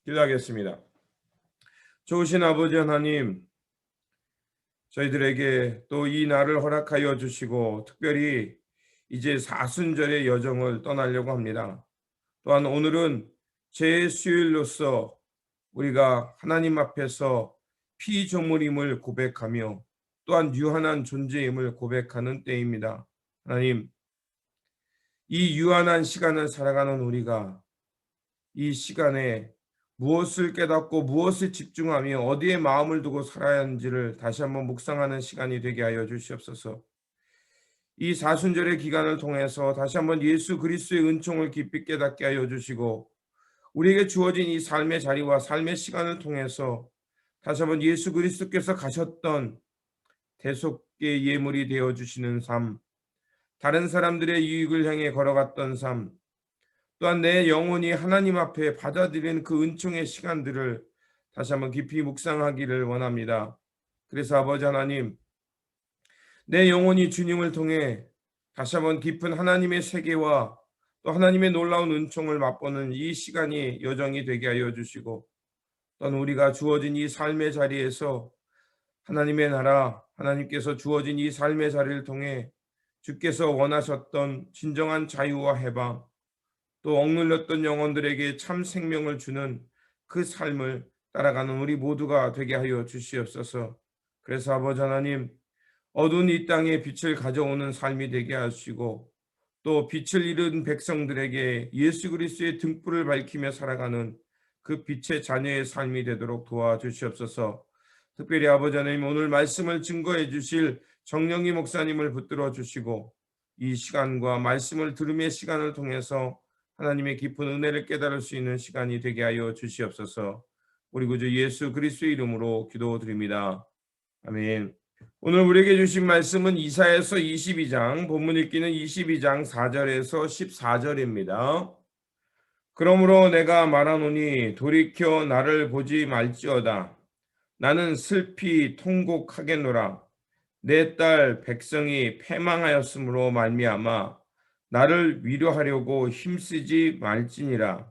기도하겠습니다. 좋으신 아버지 하나님, 저희들에게 또 이 날을 허락하여 주시고 특별히 이제 사순절의 여정을 떠나려고 합니다. 또한 오늘은 제수요일로서 우리가 하나님 앞에서 피조물임을 고백하며 또한 유한한 존재임을 고백하는 때입니다. 하나님, 이 유한한 시간을 살아가는 우리가 이 시간에 무엇을 깨닫고 무엇을 집중하며 어디에 마음을 두고 살아야 하는지를 다시 한번 묵상하는 시간이 되게 하여 주시옵소서. 이 사순절의 기간을 통해서 다시 한번 예수 그리스도의 은총을 깊이 깨닫게 하여 주시고 우리에게 주어진 이 삶의 자리와 삶의 시간을 통해서 다시 한번 예수 그리스도께서 가셨던 대속의 예물이 되어 주시는 삶, 다른 사람들의 유익을 향해 걸어갔던 삶, 또한 내 영혼이 하나님 앞에 받아들이는 그 은총의 시간들을 다시 한번 깊이 묵상하기를 원합니다. 그래서 아버지 하나님, 내 영혼이 주님을 통해 다시 한번 깊은 하나님의 세계와 또 하나님의 놀라운 은총을 맛보는 이 시간이 여정이 되게 하여 주시고, 또한 우리가 주어진 이 삶의 자리에서 하나님의 나라, 하나님께서 주어진 이 삶의 자리를 통해 주께서 원하셨던 진정한 자유와 해방, 또 억눌렸던 영혼들에게 참 생명을 주는 그 삶을 따라가는 우리 모두가 되게 하여 주시옵소서. 그래서 아버지 하나님, 어두운 이 땅에 빛을 가져오는 삶이 되게 하시고 또 빛을 잃은 백성들에게 예수 그리스도의 등불을 밝히며 살아가는 그 빛의 자녀의 삶이 되도록 도와주시옵소서. 특별히 아버지 하나님, 오늘 말씀을 증거해 주실 정영희 목사님을 붙들어 주시고 이 시간과 말씀을 들음의 시간을 통해서 하나님의 깊은 은혜를 깨달을 수 있는 시간이 되게 하여 주시옵소서. 우리 구주 예수 그리스도의 이름으로 기도드립니다. 아멘. 오늘 우리에게 주신 말씀은 이사야서 22장, 본문 읽기는 22장 4절에서 14절입니다. 그러므로 내가 말하노니 돌이켜 나를 보지 말지어다. 나는 슬피 통곡하겠노라. 내 딸 백성이 패망하였으므로 말미암아 나를 위로하려고 힘쓰지 말지니라.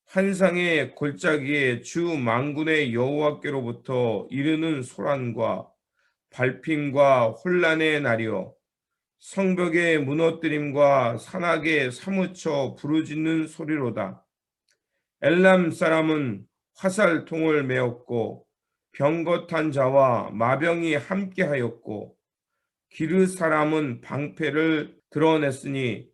환상의 골짜기에 주 만군의 여호와께로부터 이르는 소란과 발핌과 혼란의 날이요 성벽의 무너뜨림과 산악에 사무쳐 부르짖는 소리로다. 엘람 사람은 화살통을 메었고 병거탄 자와 마병이 함께하였고 기르 사람은 방패를 드러냈으니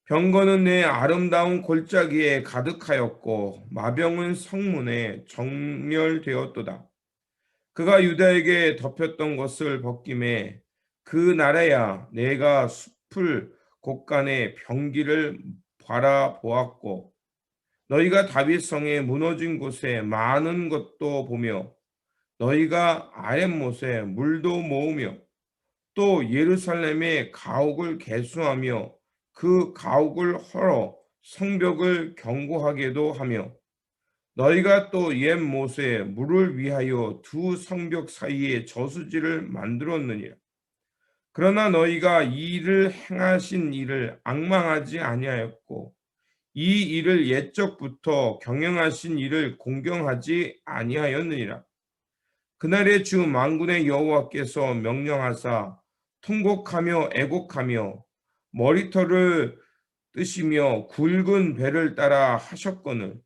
병거는 내 아름다운 골짜기에 가득하였고 마병은 성문에 정렬되었도다. 그가 유다에게 덮였던 것을 벗김에 그 나라야 내가 숲을 곳간에 병기를 바라보았고 너희가 다윗 성에 무너진 곳에 많은 것도 보며 너희가 아랫못에 물도 모으며 또 예루살렘의 가옥을 개수하며 그 가옥을 헐어 성벽을 견고하게도 하며 너희가 또 옛 못에 물을 위하여 두 성벽 사이에 저수지를 만들었느니라. 그러나 너희가 이 일을 행하신 일을 앙망하지 아니하였고 이 일을 옛적부터 경영하신 일을 공경하지 아니하였느니라. 그날에 주 만군의 여호와께서 명령하사 통곡하며 애곡하며 머리털을 뜨시며 굵은 배를 따라 하셨거늘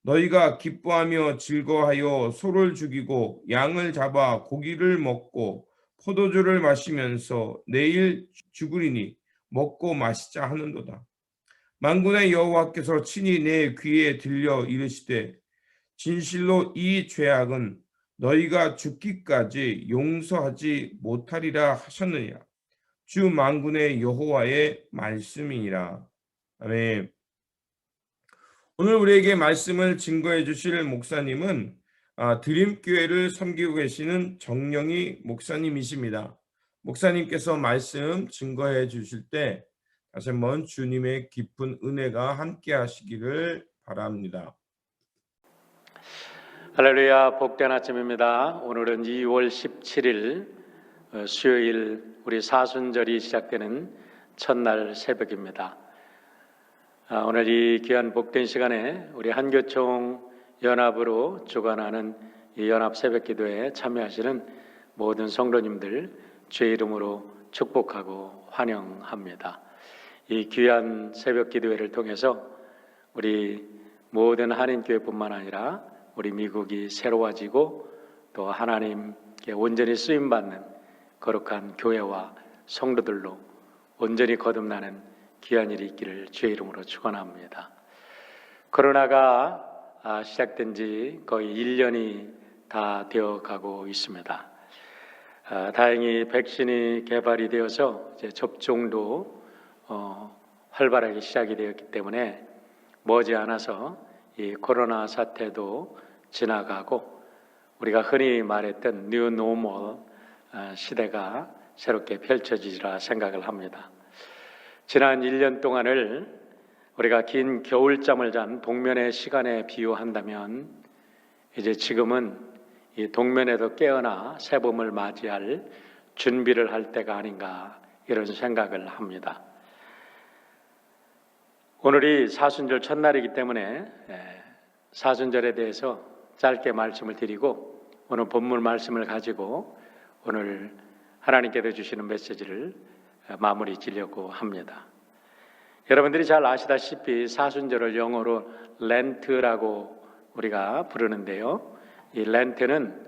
너희가 기뻐하며 즐거워하여 소를 죽이고 양을 잡아 고기를 먹고 포도주를 마시면서 내일 죽으리니 먹고 마시자 하는도다. 만군의 여호와께서 친히 내 귀에 들려 이르시되 진실로 이 죄악은 너희가 죽기까지 용서하지 못하리라 하셨느니라. 주 만군의 여호와의 말씀이니라. 아멘. 오늘 우리에게 말씀을 증거해 주실 목사님은 드림교회를 섬기고 계시는 정영희 목사님이십니다. 목사님께서 말씀 증거해 주실 때 다시 한번 주님의 깊은 은혜가 함께 하시기를 바랍니다. 할렐루야, 복된 아침입니다. 오늘은 2월 17일 수요일 우리 사순절이 시작되는 첫날 새벽입니다. 오늘 이 귀한 복된 시간에 우리 한교총 연합으로 주관하는 이 연합 새벽기도에 참여하시는 모든 성도님들 주의 이름으로 축복하고 환영합니다. 이 귀한 새벽기도회를 통해서 우리 모든 한인교회뿐만 아니라 우리 미국이 새로워지고 또 하나님께 온전히 쓰임받는 거룩한 교회와 성도들로 온전히 거듭나는 귀한 일이 있기를 주의 이름으로 축원합니다. 코로나가 시작된 지 거의 1년이 다 되어가고 있습니다. 다행히 백신이 개발이 되어서 이제 접종도 활발하게 시작이 되었기 때문에 머지않아서 이 코로나 사태도 지나가고 우리가 흔히 말했던 뉴 노멀 시대가 새롭게 펼쳐지리라 생각을 합니다. 지난 1년 동안을 우리가 긴 겨울잠을 잔 동면의 시간에 비유한다면 이제 지금은 이 동면에도 깨어나 새봄을 맞이할 준비를 할 때가 아닌가 이런 생각을 합니다. 오늘이 사순절 첫날이기 때문에 사순절에 대해서 짧게 말씀을 드리고 오늘 본문 말씀을 가지고 오늘 하나님께서 주시는 메시지를 마무리 지려고 합니다. 여러분들이 잘 아시다시피 사순절을 영어로 렌트라고 우리가 부르는데요. 이 렌트는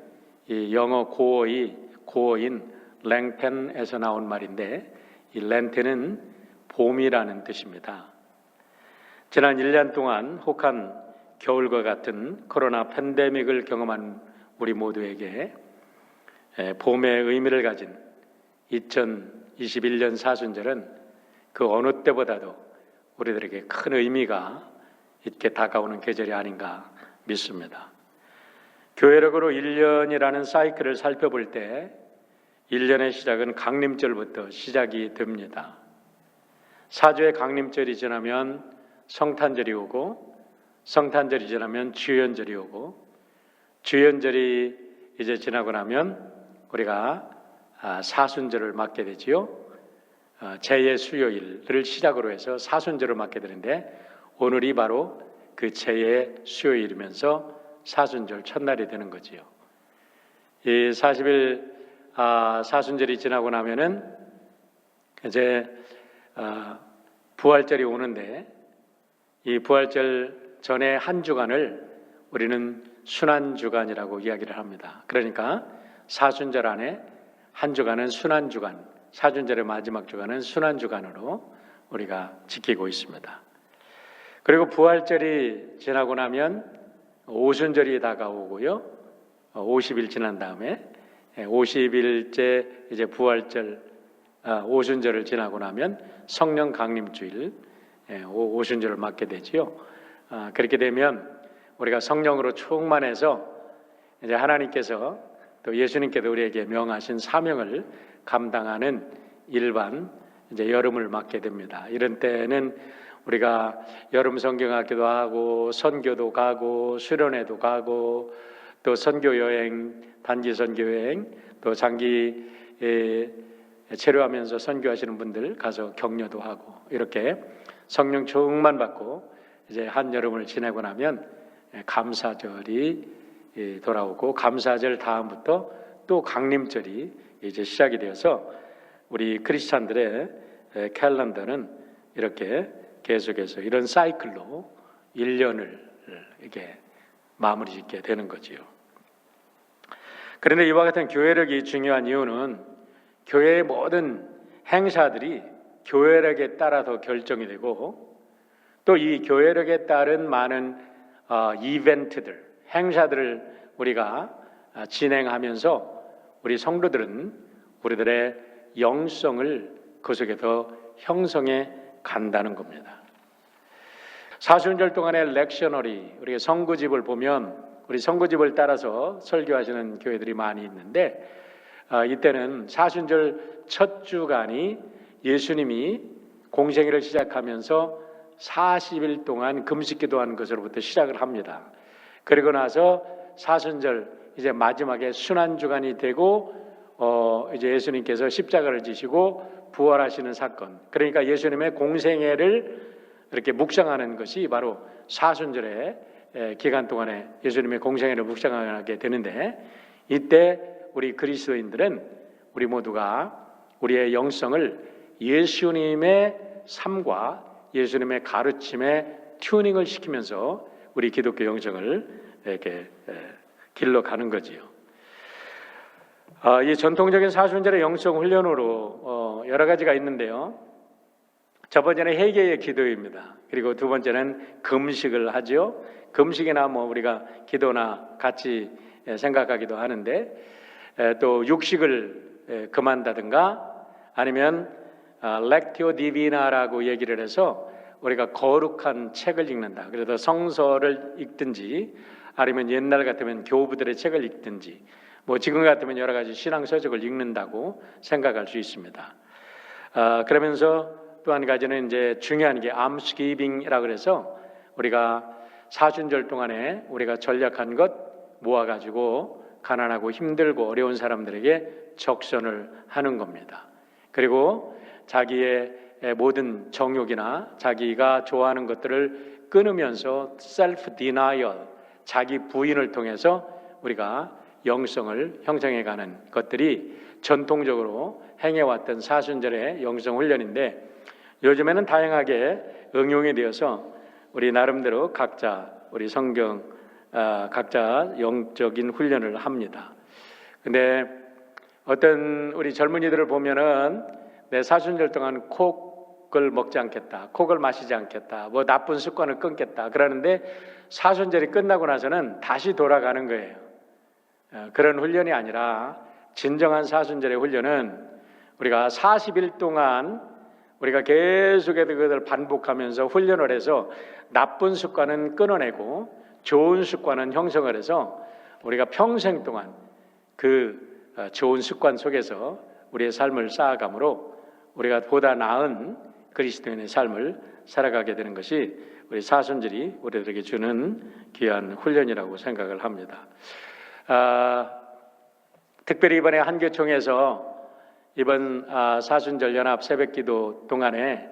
이 영어 고어인 랭펜에서 나온 말인데 이 렌트는 봄이라는 뜻입니다. 지난 1년 동안 혹한 겨울과 같은 코로나 팬데믹을 경험한 우리 모두에게 봄의 의미를 가진 2021년 사순절은 그 어느 때보다도 우리들에게 큰 의미가 있게 다가오는 계절이 아닌가 믿습니다. 교회력으로 1년이라는 사이클을 살펴볼 때 1년의 시작은 강림절부터 시작이 됩니다. 사주의 강림절이 지나면 성탄절이 오고 성탄절이 지나면 주연절이 오고 주연절이 이제 지나고 나면 우리가 사순절을 맞게 되지요. 제2의 수요일을 시작으로 해서 사순절을 맞게 되는데 오늘이 바로 그 제2의 수요일이면서 사순절 첫날이 되는 거지요. 이 40일 사순절이 지나고 나면은 이제 부활절이 오는데 이 부활절 전에 한 주간을 우리는 순환주간이라고 이야기를 합니다. 그러니까 사순절 안에 한 주간은 순환주간, 사순절의 마지막 주간은 순환주간으로 우리가 지키고 있습니다. 그리고 부활절이 지나고 나면 오순절이 다가오고요. 50일 지난 다음에 50일째 이제 부활절 오순절을 지나고 나면 성령 강림주일 오순절을 맞게 되지요. 그렇게 되면 우리가 성령으로 충만해서 이제 하나님께서 또 예수님께서 우리에게 명하신 사명을 감당하는 일반 이제 여름을 맞게 됩니다. 이런 때는 우리가 여름 성경학교도 하고 선교도 가고 수련회도 가고 또 선교 여행, 단기 선교 여행, 또 장기 체류하면서 선교하시는 분들 가서 격려도 하고 이렇게 성령 충만 받고 이제 한여름을 지내고 나면 감사절이 돌아오고 감사절 다음부터 또 강림절이 이제 시작이 되어서 우리 크리스찬들의 캘린더는 이렇게 계속해서 이런 사이클로 1년을 이렇게 마무리 짓게 되는 거지요. 그런데 이와 같은 교회력이 중요한 이유는 교회의 모든 행사들이 교회력에 따라서 결정이 되고 또 이 교회력에 따른 많은 이벤트들, 행사들을 우리가 진행하면서 우리 성도들은 우리들의 영성을 그 속에서 형성해 간다는 겁니다. 사순절 동안의 렉셔너리, 우리가 선구집을 보면 우리 선구집을 따라서 설교하시는 교회들이 많이 있는데 이때는 사순절 첫 주간이 예수님이 공생애를 시작하면서 40일 동안 금식기도한 것으로부터 시작을 합니다. 그리고 나서 사순절 이제 마지막에 순환주간이 되고 이제 예수님께서 십자가를 지시고 부활하시는 사건, 그러니까 예수님의 공생애를 이렇게 묵상하는 것이 바로 사순절의 기간 동안에 예수님의 공생애를 묵상하게 되는데, 이때 우리 그리스도인들은 우리 모두가 우리의 영성을 예수님의 삶과 예수님의 가르침에 튜닝을 시키면서 우리 기독교 영성을 이렇게 길러가는 거지요. 이 전통적인 사순절의 영성 훈련으로 여러 가지가 있는데요. 첫 번째는 회개의 기도입니다. 그리고 두 번째는 금식을 하죠. 금식이나 우리가 기도나 같이 생각하기도 하는데, 또 육식을 금한다든가 아니면 렉티오 디비나라고 얘기를 해서 우리가 거룩한 책을 읽는다. 그래서 성서를 읽든지 아니면 옛날 같으면 교부들의 책을 읽든지 지금 같으면 여러 가지 신앙 서적을 읽는다고 생각할 수 있습니다. 그러면서 또 한 가지는 이제 중요한 게 암스기빙이라고 그래서 우리가 사순절 동안에 우리가 전략한 것 모아가지고 가난하고 힘들고 어려운 사람들에게 적선을 하는 겁니다. 그리고 자기의 모든 정욕이나 자기가 좋아하는 것들을 끊으면서 셀프 디나이얼, 자기 부인을 통해서 우리가 영성을 형성해가는 것들이 전통적으로 행해왔던 사순절의 영성 훈련인데, 요즘에는 다양하게 응용이 되어서 우리 나름대로 각자 우리 성경 각자 영적인 훈련을 합니다. 근데 어떤 우리 젊은이들을 보면은 내 사순절 동안 콕을 먹지 않겠다, 콕을 마시지 않겠다, 나쁜 습관을 끊겠다 그러는데 사순절이 끝나고 나서는 다시 돌아가는 거예요. 그런 훈련이 아니라 진정한 사순절의 훈련은 우리가 40일 동안 우리가 계속해서 그것을 반복하면서 훈련을 해서 나쁜 습관은 끊어내고 좋은 습관은 형성을 해서 우리가 평생 동안 그 좋은 습관 속에서 우리의 삶을 쌓아감으로 우리가 보다 나은 그리스도인의 삶을 살아가게 되는 것이 우리 사순절이 우리들에게 주는 귀한 훈련이라고 생각을 합니다. 특별히 이번에 한교총에서 이번 사순절 연합 새벽기도 동안에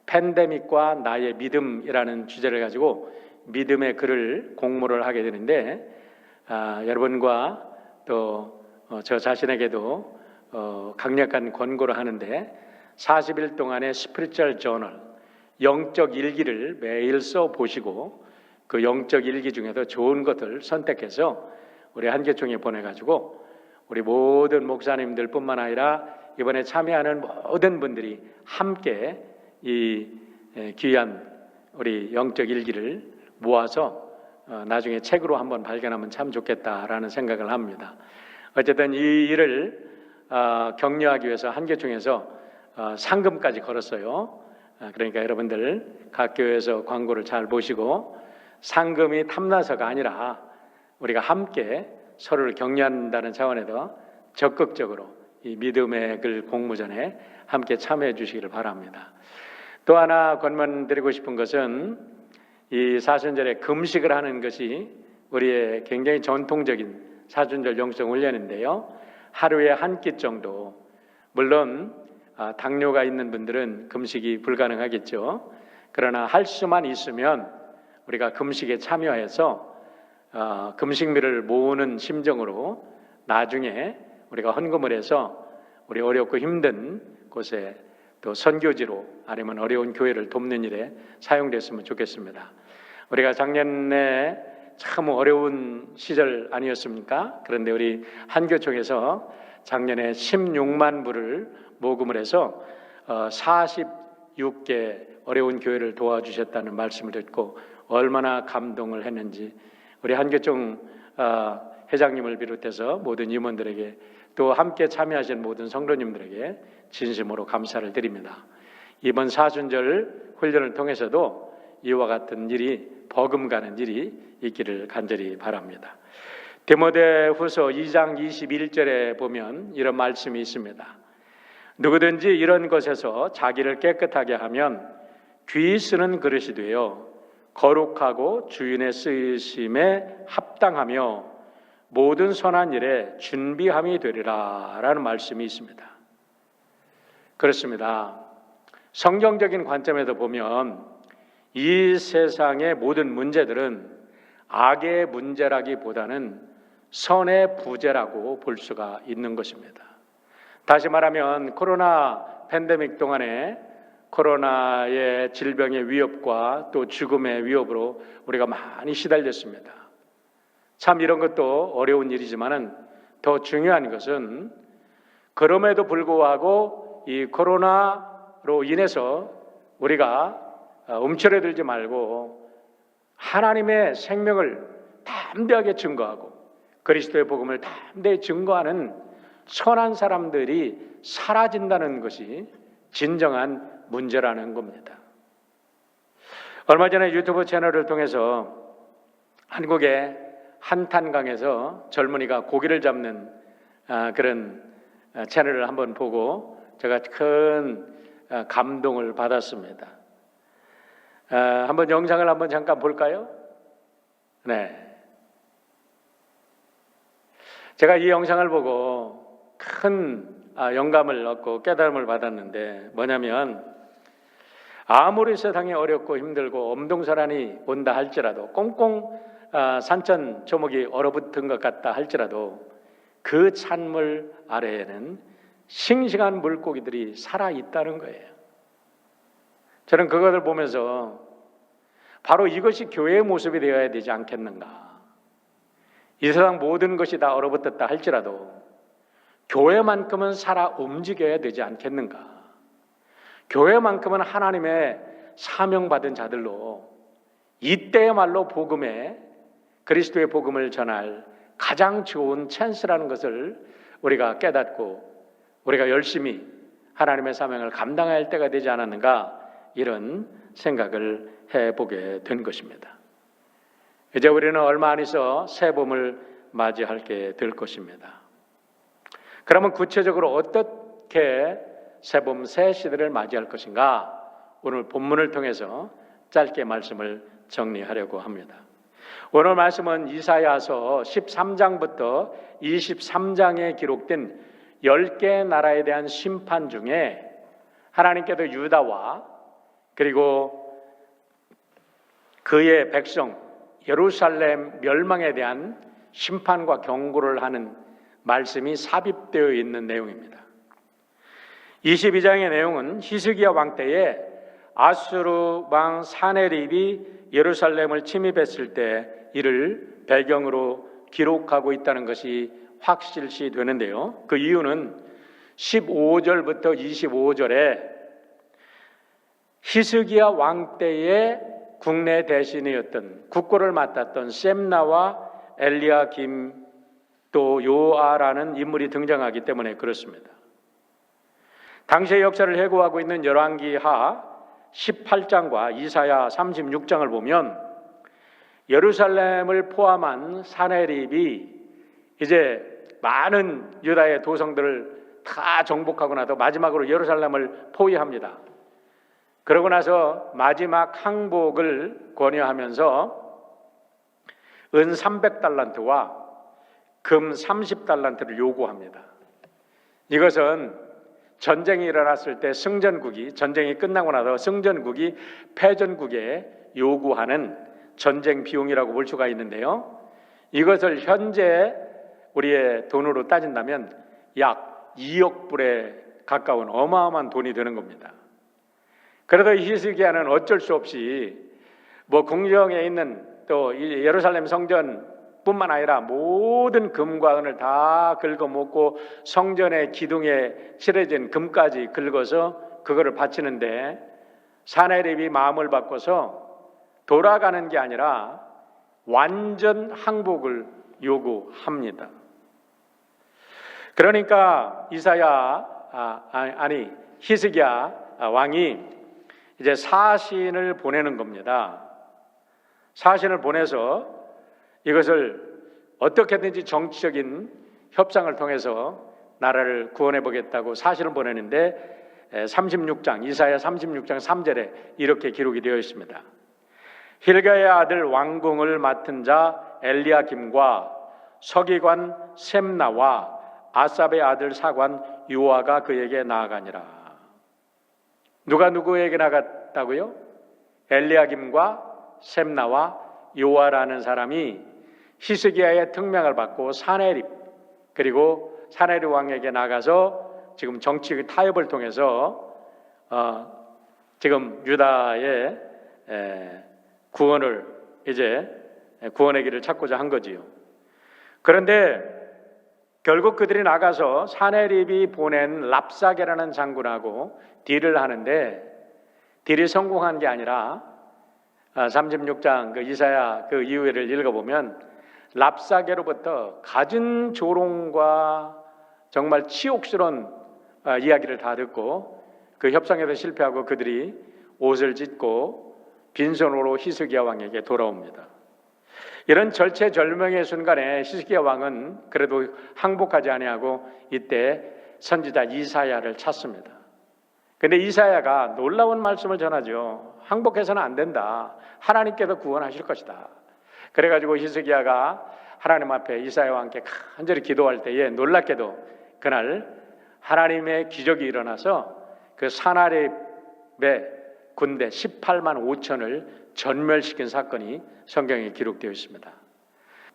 팬데믹과 나의 믿음이라는 주제를 가지고 믿음의 글을 공모를 하게 되는데, 여러분과 또 저 자신에게도 강력한 권고를 하는데, 40일 동안의 스피리추얼 저널, 영적 일기를 매일 써보시고 그 영적 일기 중에서 좋은 것을 선택해서 우리 한교총에 보내가지고 우리 모든 목사님들 뿐만 아니라 이번에 참여하는 모든 분들이 함께 이 귀한 우리 영적 일기를 모아서 나중에 책으로 한번 발견하면 참 좋겠다라는 생각을 합니다. 어쨌든 이 일을 격려하기 위해서 한교총에서 상금까지 걸었어요. 그러니까 여러분들 각 교회에서 광고를 잘 보시고 상금이 탐나서가 아니라 우리가 함께 서로를 격려한다는 차원에서 적극적으로 이 믿음의 글 공모전에 함께 참여해 주시기를 바랍니다. 또 하나 권면드리고 싶은 것은 이 사순절에 금식을 하는 것이 우리의 굉장히 전통적인 사순절 영성 훈련인데요. 하루에 한 끼 정도, 물론 당뇨가 있는 분들은 금식이 불가능하겠죠. 그러나 할 수만 있으면 우리가 금식에 참여해서 금식미를 모으는 심정으로 나중에 우리가 헌금을 해서 우리 어렵고 힘든 곳에 또 선교지로 아니면 어려운 교회를 돕는 일에 사용됐으면 좋겠습니다. 우리가 작년에 참 어려운 시절 아니었습니까? 그런데 우리 한교총에서 작년에 16만 불을 모금을 해서 46개 어려운 교회를 도와주셨다는 말씀을 듣고 얼마나 감동을 했는지 우리 한교총 회장님을 비롯해서 모든 임원들에게 또 함께 참여하신 모든 성도님들에게 진심으로 감사를 드립니다. 이번 사순절 훈련을 통해서도 이와 같은 일이 버금가는 일이 있기를 간절히 바랍니다. 디모데후서 2장 21절에 보면 이런 말씀이 있습니다. 누구든지 이런 것에서 자기를 깨끗하게 하면 귀 쓰는 그릇이 되어 거룩하고 주인의 쓰심에 합당하며 모든 선한 일에 준비함이 되리라 라는 말씀이 있습니다. 그렇습니다. 성경적인 관점에서 보면 이 세상의 모든 문제들은 악의 문제라기보다는 선의 부재라고 볼 수가 있는 것입니다. 다시 말하면 코로나 팬데믹 동안에 코로나의 질병의 위협과 또 죽음의 위협으로 우리가 많이 시달렸습니다. 참 이런 것도 어려운 일이지만은 더 중요한 것은 그럼에도 불구하고 이 코로나로 인해서 우리가 움츠러들지 말고 하나님의 생명을 담대하게 증거하고 그리스도의 복음을 담대히 증거하는 선한 사람들이 사라진다는 것이 진정한 문제라는 겁니다. 얼마 전에 유튜브 채널을 통해서 한국의 한탄강에서 젊은이가 고기를 잡는 그런 채널을 한번 보고 제가 큰 감동을 받았습니다. 한번 영상을 한번 잠깐 볼까요? 네. 제가 이 영상을 보고 큰 영감을 얻고 깨달음을 받았는데 뭐냐면 아무리 세상이 어렵고 힘들고 엄동설한이 온다 할지라도 꽁꽁 산천 조목이 얼어붙은 것 같다 할지라도 그 찬물 아래에는 싱싱한 물고기들이 살아있다는 거예요. 저는 그것을 보면서 바로 이것이 교회의 모습이 되어야 되지 않겠는가. 이 세상 모든 것이 다 얼어붙었다 할지라도 교회만큼은 살아 움직여야 되지 않겠는가. 교회만큼은 하나님의 사명받은 자들로 이때야말로 복음에 그리스도의 복음을 전할 가장 좋은 찬스라는 것을 우리가 깨닫고 우리가 열심히 하나님의 사명을 감당할 때가 되지 않았는가 이런 생각을 해보게 된 것입니다. 이제 우리는 얼마 안 있어 새봄을 맞이하게 될 것입니다. 그러면 구체적으로 어떻게 새봄 새 시대를 맞이할 것인가 오늘 본문을 통해서 짧게 말씀을 정리하려고 합니다. 오늘 말씀은 이사야서 13장부터 23장에 기록된 10개 나라에 대한 심판 중에 하나님께서 유다와 그리고 그의 백성 예루살렘 멸망에 대한 심판과 경고를 하는 말씀이 삽입되어 있는 내용입니다. 22장의 내용은 히스기야 왕 때에 아수르 왕 사네립이 예루살렘을 침입했을 때 이를 배경으로 기록하고 있다는 것이 확실시 되는데요. 그 이유는 15절부터 25절에 히스기야 왕 때의 국내 대신이었던 국고를 맡았던 셈나와 엘리야김 또 요아라는 인물이 등장하기 때문에 그렇습니다. 당시의 역사를 회고하고 있는 열왕기하 18장과 이사야 36장을 보면 예루살렘을 포함한 사네립이 이제 많은 유다의 도성들을 다 정복하고 나서 마지막으로 예루살렘을 포위합니다. 그러고 나서 마지막 항복을 권유하면서 은 300달란트와 금 30달란트를 요구합니다. 이것은 전쟁이 일어났을 때 승전국이 전쟁이 끝나고 나서 승전국이 패전국에 요구하는 전쟁 비용이라고 볼 수가 있는데요. 이것을 현재 우리의 돈으로 따진다면 약 2억 불에 가까운 어마어마한 돈이 되는 겁니다. 그래도 히스기야는 어쩔 수 없이 궁정에 있는 또 예루살렘 성전뿐만 아니라 모든 금과 은을 다 긁어먹고 성전의 기둥에 칠해진 금까지 긁어서 그거를 바치는데 사네립이 마음을 바꿔서 돌아가는 게 아니라 완전 항복을 요구합니다. 그러니까 히스기야 왕이 이제 사신을 보내는 겁니다. 사신을 보내서 이것을 어떻게든지 정치적인 협상을 통해서 나라를 구원해 보겠다고 사신을 보내는데 36장 이사야 36장 3절에 이렇게 기록이 되어 있습니다. 힐가의 아들 왕궁을 맡은 자 엘리야김과 서기관 셈나와 아삽의 아들 사관 요아가 그에게 나아가니라. 누가 누구에게 나갔다고요? 엘리야김과 셈나와 요아라는 사람이 히스기야의 특명을 받고 사네립, 그리고 사네립 왕에게 나가서 지금 정치 타협을 통해서 지금 유다의 구원의 길을 찾고자 한 거지요. 그런데 결국 그들이 나가서 사네립이 보낸 랍사게라는 장군하고 딜을 하는데, 딜이 성공한 게 아니라 36장 그 이사야 그 이후를 읽어보면 랍사게로부터 갖은 조롱과 정말 치욕스러운 이야기를 다 듣고 그 협상에도 실패하고 그들이 옷을 찢고 빈손으로 히스기야 왕에게 돌아옵니다. 이런 절체절명의 순간에 히스기야 왕은 그래도 항복하지 아니하고 이때 선지자 이사야를 찾습니다. 근데 이사야가 놀라운 말씀을 전하죠. 항복해서는 안 된다. 하나님께서 구원하실 것이다. 그래가지고 히스기야가 하나님 앞에 이사야와 함께 간절히 기도할 때에 놀랍게도 그날 하나님의 기적이 일어나서 그 사나립의 군대 18만 5천을 전멸시킨 사건이 성경에 기록되어 있습니다.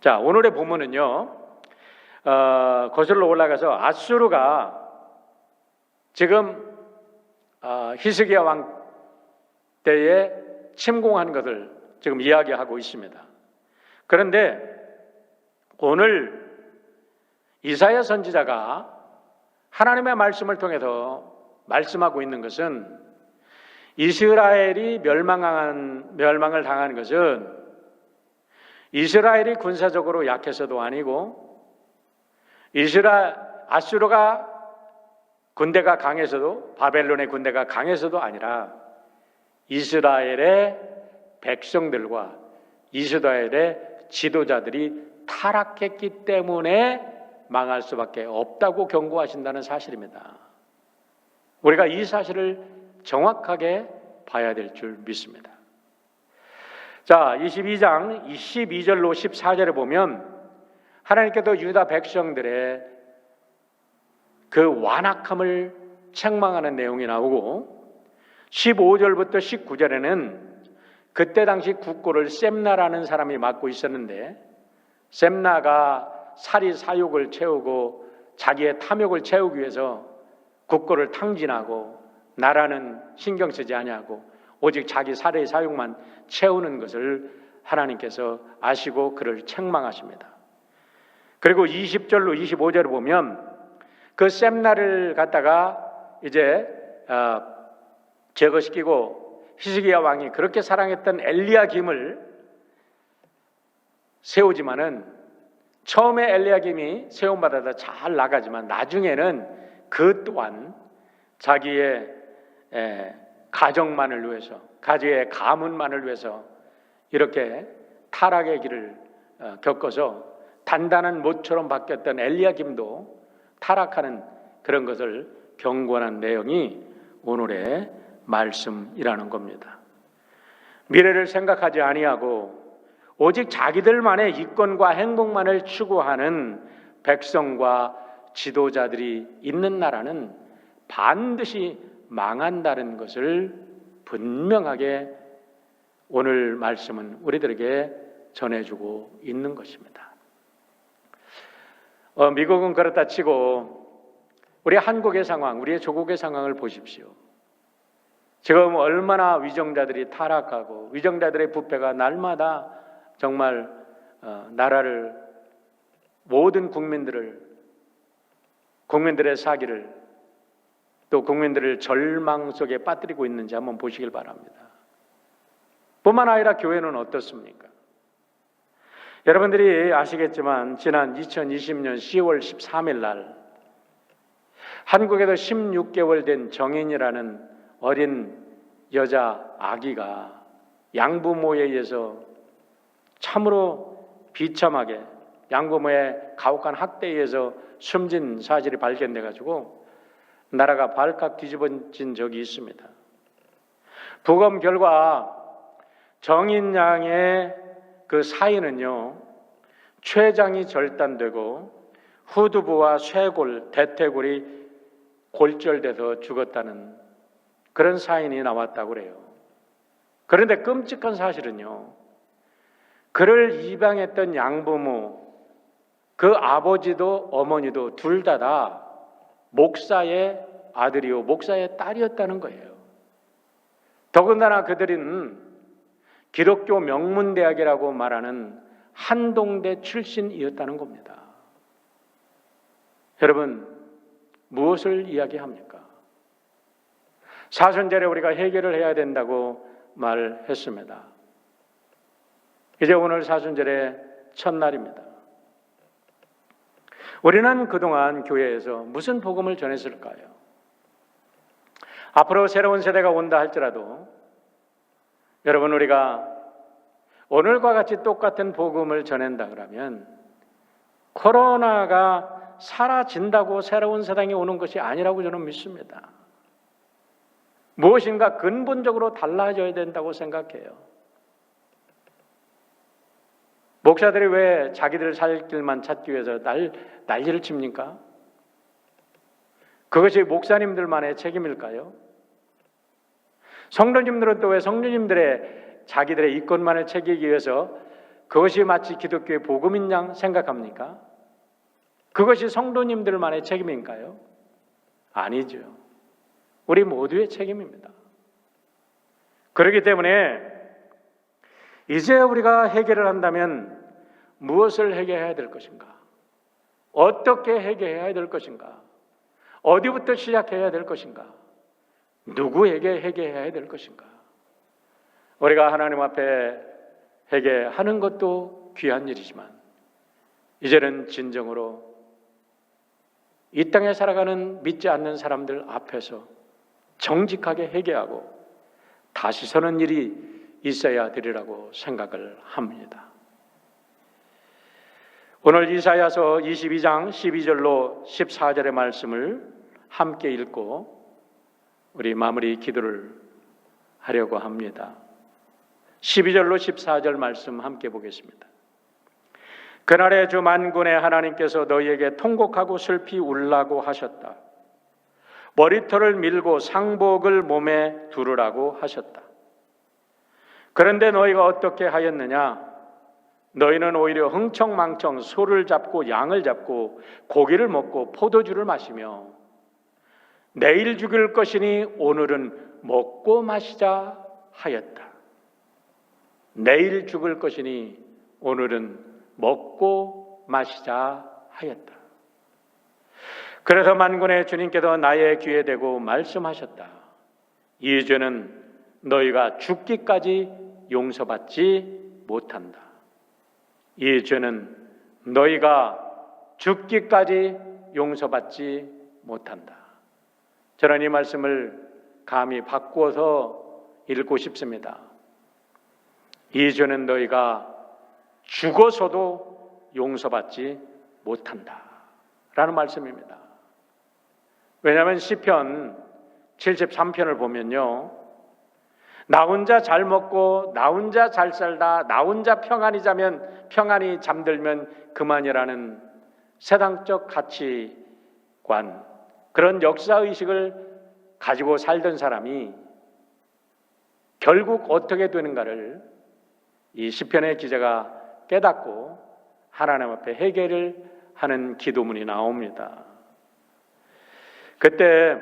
자, 오늘의 본문은요, 거슬러 올라가서 아수르가 지금 히스기야 왕 때에 침공한 것을 지금 이야기하고 있습니다. 그런데 오늘 이사야 선지자가 하나님의 말씀을 통해서 말씀하고 있는 것은 이스라엘이 멸망을 당한 것은 이스라엘이 군사적으로 약해서도 아니고 아수르가 군대가 강해서도 바벨론의 군대가 강해서도 아니라 이스라엘의 백성들과 이스라엘의 지도자들이 타락했기 때문에 망할 수밖에 없다고 경고하신다는 사실입니다. 우리가 이 사실을 정확하게 봐야 될 줄 믿습니다. 자, 22장 12절로 14절에 보면 하나님께서 유다 백성들의 그 완악함을 책망하는 내용이 나오고 15절부터 19절에는 그때 당시 국고를 셈나라는 사람이 맡고 있었는데 셈나가 사리 사욕을 채우고 자기의 탐욕을 채우기 위해서 국고를 탕진하고 나라는 신경 쓰지 아니하고 오직 자기 사리 사욕만 채우는 것을 하나님께서 아시고 그를 책망하십니다. 그리고 20절로 25절을 보면 그 셈나를 갖다가 이제 제거시키고 히스기야 왕이 그렇게 사랑했던 엘리야김을 세우지만은 처음에 엘리야김이 세움받아서 잘 나가지만 나중에는 그 또한 자기의 가정만을 위해서, 가지의 가문만을 위해서 이렇게 타락의 길을 겪어서 단단한 못처럼 바뀌었던 엘리야김도 타락하는 그런 것을 경고하는 내용이 오늘의 말씀이라는 겁니다. 미래를 생각하지 아니하고 오직 자기들만의 이권과 행복만을 추구하는 백성과 지도자들이 있는 나라는 반드시 망한다는 것을 분명하게 오늘 말씀은 우리들에게 전해주고 있는 것입니다. 미국은 그렇다 치고 우리 한국의 상황, 우리의 조국의 상황을 보십시오. 지금 얼마나 위정자들이 타락하고 위정자들의 부패가 날마다 정말 나라를, 모든 국민들의 사기를, 또 국민들을 절망 속에 빠뜨리고 있는지 한번 보시길 바랍니다. 뿐만 아니라 교회는 어떻습니까? 여러분들이 아시겠지만 지난 2020년 10월 13일 날 한국에서 16개월 된 정인이라는 어린 여자 아기가 양부모에 의해서 참으로 비참하게 양부모의 가혹한 학대에 의해서 숨진 사실이 발견돼 가지고 나라가 발칵 뒤집어진 적이 있습니다. 부검 결과 정인 양의 그 사인은요, 췌장이 절단되고 후두부와 쇄골, 대퇴골이 골절돼서 죽었다는 그런 사인이 나왔다고 그래요. 그런데 끔찍한 사실은요, 그를 입양했던 양부모, 그 아버지도 어머니도 둘 다 목사의 아들이요 목사의 딸이었다는 거예요. 더군다나 그들은 기독교 명문대학이라고 말하는 한동대 출신이었다는 겁니다. 여러분, 무엇을 이야기합니까? 사순절에 우리가 해결을 해야 된다고 말했습니다. 이제 오늘 사순절의 첫날입니다. 우리는 그동안 교회에서 무슨 복음을 전했을까요? 앞으로 새로운 세대가 온다 할지라도 여러분, 우리가 오늘과 같이 똑같은 복음을 전한다 그러면 코로나가 사라진다고 새로운 세상이 오는 것이 아니라고 저는 믿습니다. 무엇인가 근본적으로 달라져야 된다고 생각해요. 목사들이 왜 자기들 살 길만 찾기 위해서 난리를 칩니까? 그것이 목사님들만의 책임일까요? 성도님들은 또 왜 성도님들의 자기들의 이권만을 챙기기 위해서 그것이 마치 기독교의 복음인 양 생각합니까? 그것이 성도님들만의 책임인가요? 아니죠. 우리 모두의 책임입니다. 그렇기 때문에 이제 우리가 해결을 한다면 무엇을 해결해야 될 것인가? 어떻게 해결해야 될 것인가? 어디부터 시작해야 될 것인가? 누구에게 회개해야 될 것인가? 우리가 하나님 앞에 회개하는 것도 귀한 일이지만 이제는 진정으로 이 땅에 살아가는 믿지 않는 사람들 앞에서 정직하게 회개하고 다시 서는 일이 있어야 되리라고 생각을 합니다. 오늘 이사야서 22장 12절로 14절의 말씀을 함께 읽고 우리 마무리 기도를 하려고 합니다. 12절로 14절 말씀 함께 보겠습니다. 그날에 주 만군의 하나님께서 너희에게 통곡하고 슬피 울라고 하셨다. 머리털을 밀고 상복을 몸에 두르라고 하셨다. 그런데 너희가 어떻게 하였느냐? 너희는 오히려 흥청망청 소를 잡고 양을 잡고 고기를 먹고 포도주를 마시며 내일 죽일 것이니 오늘은 먹고 마시자 하였다. 내일 죽을 것이니 오늘은 먹고 마시자 하였다. 그래서 만군의 주님께서 나의 귀에 대고 말씀하셨다. 이 죄는 너희가 죽기까지 용서받지 못한다. 이 죄는 너희가 죽기까지 용서받지 못한다. 저는 이 말씀을 감히 바꾸어서 읽고 싶습니다. 이 죄는 너희가 죽어서도 용서받지 못한다 라는 말씀입니다. 왜냐하면 시편 73편을 보면요, 나 혼자 잘 먹고 나 혼자 잘 살다 나 혼자 평안히 자면 평안히 잠들면 그만이라는 세상적 가치관, 그런 역사의식을 가지고 살던 사람이 결국 어떻게 되는가를 이 시편의 기자가 깨닫고 하나님 앞에 회개를 하는 기도문이 나옵니다. 그때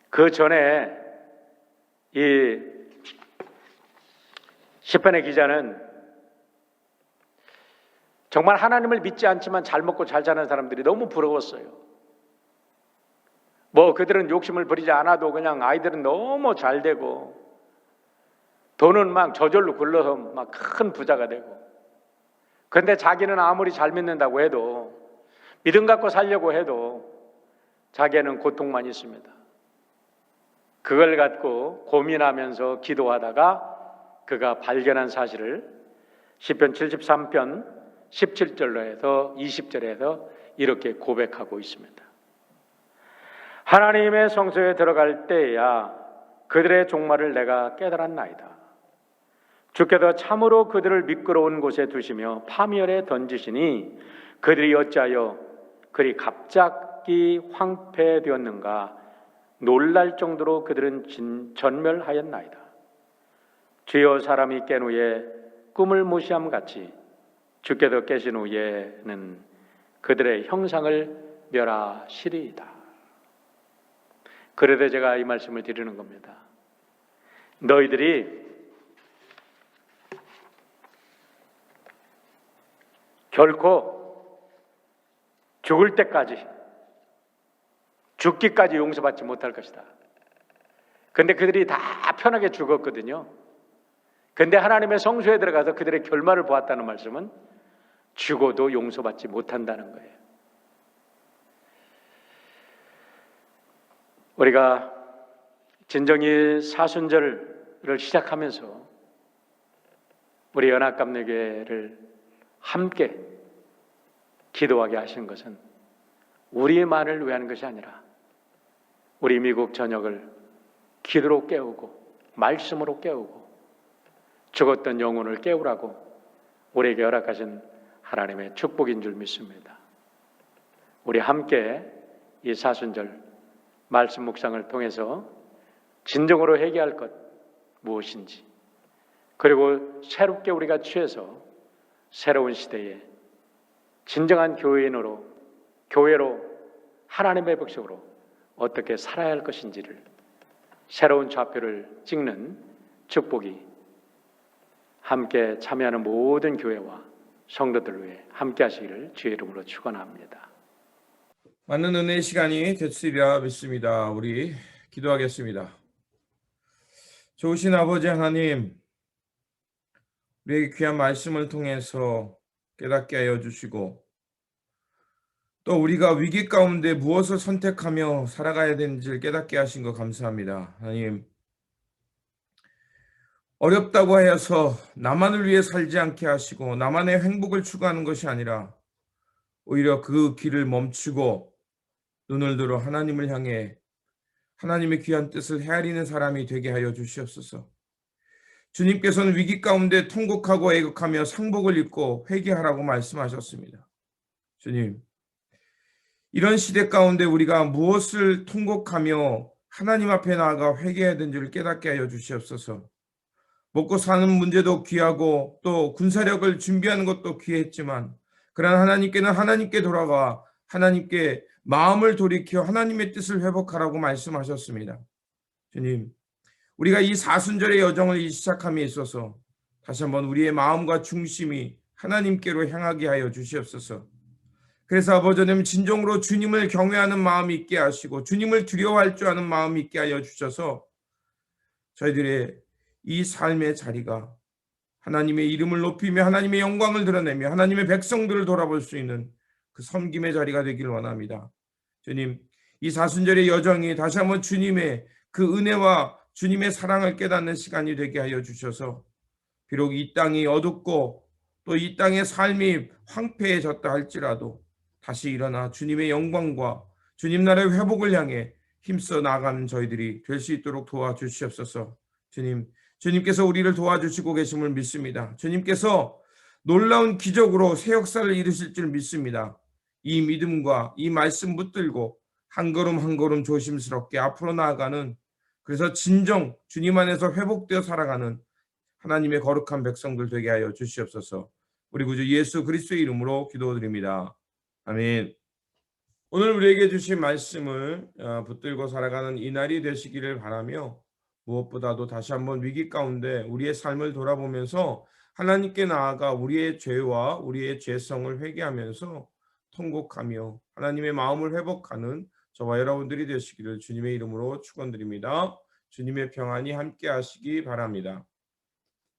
그 전에 이 시편의 기자는 정말 하나님을 믿지 않지만 잘 먹고 잘 사는 사람들이 너무 부러웠어요. 뭐 그들은 욕심을 부리지 않아도 그냥 아이들은 너무 잘 되고 돈은 막 저절로 굴러서 막 큰 부자가 되고, 그런데 자기는 아무리 잘 믿는다고 해도 믿음 갖고 살려고 해도 자기는 고통만 있습니다. 그걸 갖고 고민하면서 기도하다가 그가 발견한 사실을 시편 73편 17절로 해서 20절에서 이렇게 고백하고 있습니다. 하나님의 성소에 들어갈 때야 그들의 종말을 내가 깨달았나이다. 주께서 참으로 그들을 미끄러운 곳에 두시며 파멸에 던지시니 그들이 어찌하여 그리 갑자기 황폐되었는가. 놀랄 정도로 그들은 전멸하였나이다. 주여 사람이 깬 후에 꿈을 무시함 같이 주께서 깨신 후에는 그들의 형상을 멸하시리이다. 그래도 제가 이 말씀을 드리는 겁니다. 너희들이 결코 죽을 때까지, 죽기까지 용서받지 못할 것이다. 근데 그들이 다 편하게 죽었거든요. 근데 하나님의 성소에 들어가서 그들의 결말을 보았다는 말씀은 죽어도 용서받지 못한다는 거예요. 우리가 진정이 사순절을 시작하면서 우리 연합감리교회를 함께 기도하게 하신 것은 우리만을 위한 것이 아니라 우리 미국 전역을 기도로 깨우고 말씀으로 깨우고 죽었던 영혼을 깨우라고 우리에게 허락하신 하나님의 축복인 줄 믿습니다. 우리 함께 이 사순절 말씀 묵상을 통해서 진정으로 회개할 것 무엇인지, 그리고 새롭게 우리가 취해서 새로운 시대에 진정한 교회인으로, 교회로, 하나님의 백성으로 어떻게 살아야 할 것인지를 새로운 좌표를 찍는 축복이 함께 참여하는 모든 교회와 성도들 위해 함께 하시기를 주의 이름으로 축원합니다. 많은 은혜의 시간이 됐으리라 믿습니다. 우리 기도하겠습니다. 좋으신 아버지 하나님, 우리에게 귀한 말씀을 통해서 깨닫게 하여 주시고, 또 우리가 위기 가운데 무엇을 선택하며 살아가야 되는지를 깨닫게 하신 것 감사합니다. 하나님, 어렵다고 하여서 나만을 위해 살지 않게 하시고 나만의 행복을 추구하는 것이 아니라 오히려 그 길을 멈추고 눈을 들어 하나님을 향해 하나님의 귀한 뜻을 헤아리는 사람이 되게 하여 주시옵소서. 주님께서는 위기 가운데 통곡하고 애곡하며 상복을 입고 회개하라고 말씀하셨습니다. 주님, 이런 시대 가운데 우리가 무엇을 통곡하며 하나님 앞에 나아가 회개해야 되는지를 깨닫게 하여 주시옵소서. 먹고 사는 문제도 귀하고 또 군사력을 준비하는 것도 귀했지만, 그러나 하나님께는 하나님께 돌아가 하나님께 마음을 돌이켜 하나님의 뜻을 회복하라고 말씀하셨습니다. 주님, 우리가 이 사순절의 여정을 시작함에 있어서 다시 한번 우리의 마음과 중심이 하나님께로 향하게 하여 주시옵소서. 그래서 아버지 하나님, 진정으로 주님을 경외하는 마음이 있게 하시고 주님을 두려워할 줄 아는 마음이 있게 하여 주셔서 저희들의 이 삶의 자리가 하나님의 이름을 높이며 하나님의 영광을 드러내며 하나님의 백성들을 돌아볼 수 있는 그 섬김의 자리가 되길 원합니다. 주님, 이 사순절의 여정이 다시 한번 주님의 그 은혜와 주님의 사랑을 깨닫는 시간이 되게 하여 주셔서, 비록 이 땅이 어둡고 또 이 땅의 삶이 황폐해졌다 할지라도 다시 일어나 주님의 영광과 주님 나라의 회복을 향해 힘써 나아가는 저희들이 될 수 있도록 도와주시옵소서. 주님, 주님께서 우리를 도와주시고 계심을 믿습니다. 주님께서 놀라운 기적으로 새 역사를 이루실 줄 믿습니다. 이 믿음과 이 말씀 붙들고 한 걸음 한 걸음 조심스럽게 앞으로 나아가는, 그래서 진정 주님 안에서 회복되어 살아가는 하나님의 거룩한 백성들 되게 하여 주시옵소서. 우리 구주 예수 그리스도의 이름으로 기도드립니다. 아멘. 오늘 우리에게 주신 말씀을 붙들고 살아가는 이 날이 되시기를 바라며, 무엇보다도 다시 한번 위기 가운데 우리의 삶을 돌아보면서 하나님께 나아가 우리의 죄와 우리의 죄성을 회개하면서 통곡하며 하나님의 마음을 회복하는 저와 여러분들이 되시기를 주님의 이름으로 축원드립니다. 주님의 평안이 함께 하시기 바랍니다.